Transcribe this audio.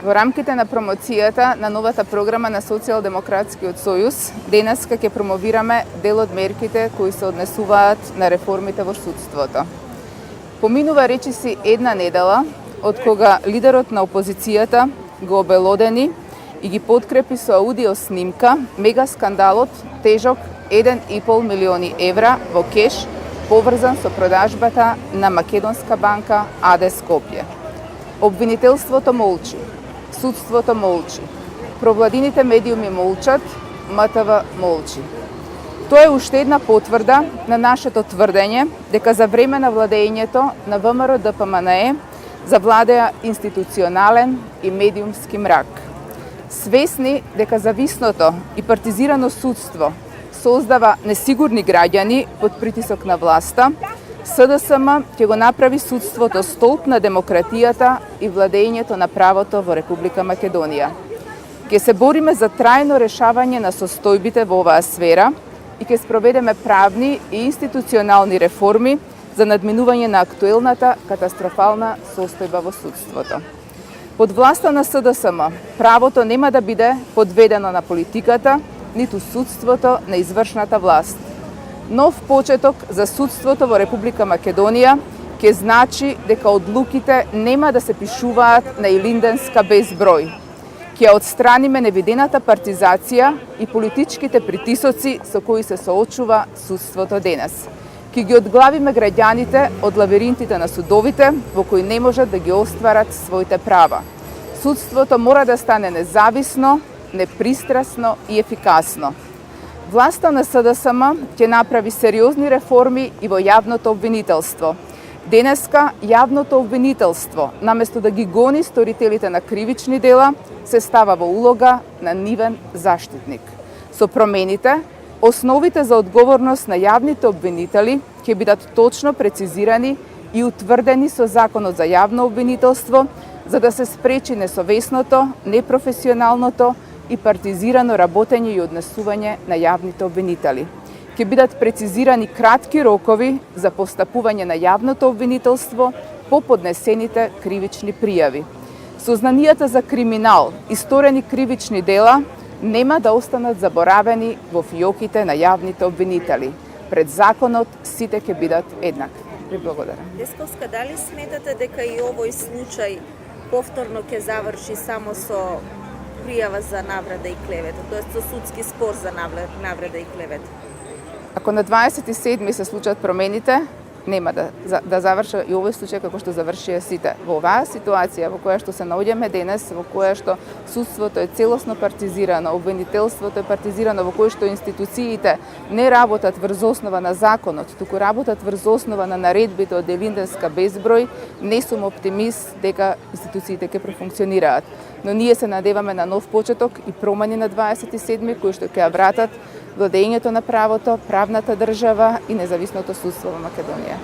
Во рамките на промоцијата на новата програма на Социјалдемократскиот сојуз, денеска ќе промовираме дел од мерките кои се однесуваат на реформите во судството. Поминува речиси една недела од кога лидерот на опозицијата го обелодени и ги подкрепи со аудио снимка мега скандалот тежок 1,5 милиони евра во кеш поврзан со продажбата на македонска банка АД Скопје. Обвинителството молчи, судството молчи, провладините медиуми молчат, МТВ молчи. Тоа е уште една потврда на нашето тврдење дека за време на владењето на ВМРО ДПМНЕ завладеа институционален и медиумски мрак. Свесни дека зависното и партизирано судство создава несигурни граѓани под притисок на власта, СДСМ ќе го направи судството столб на демократијата и владењето на правото во Република Македонија. Ќе се бориме за трајно решавање на состојбите во оваа сфера и ќе спроведеме правни и институционални реформи за надминување на актуелната катастрофална состојба во судството. Под власта на СДСМ правото нема да биде подведено на политиката, ниту судството на извршната власт. Нов почеток за судството во Република Македонија ќе значи дека одлуките нема да се пишуваат на илинденска безброј. Ќе отстраниме невидената партизација и политичките притисоци со кои се соочува судството денес. Ќе ги одглавиме граѓаните од лавиринтите на судовите во кои не можат да ги остварат своите права. Судството мора да стане независно, непристрасно и ефикасно. Власта на СДСМ ќе направи сериозни реформи и во јавното обвинителство. Денеска јавното обвинителство, наместо да ги гони сторителите на кривични дела, се става во улога на нивен заштитник. Со промените, основите за одговорност на јавните обвинители ќе бидат точно прецизирани и утврдени со Законот за јавно обвинителство, за да се спречи несовесното, непрофесионалното и партизирано работење и однесување на јавните обвинители. Ќе бидат прецизирани кратки рокови за постапување на јавното обвинителство по поднесените кривични пријави. Сознанијата за криминал и сторени кривични дела нема да останат заборавени во фиоките на јавните обвинители. Пред законот сите ќе бидат еднакви. Ви благодарам. Десковска, дали сметате дека и овој случај повторно ќе заврши само со пријава за навреда и клевета, тоест со судски спор за навреда и клевета? Ако на 27 се случат промените, нема да заврши и овој случај како што завршија сите. Во оваа ситуација во која што се наоѓаме денес, во која што судството е целосно партизирано, обвинителството е партизирано, во кој што институциите не работат врз основа на законот, туку работат врз основа на наредбите од илинденска безброј, не сум оптимист дека институциите ќе профункционираат. Но ние се надеваме на нов почеток и промени на 27 кои што ќе ја вратат владењето на правото, правната држава и независното судство во Македонија.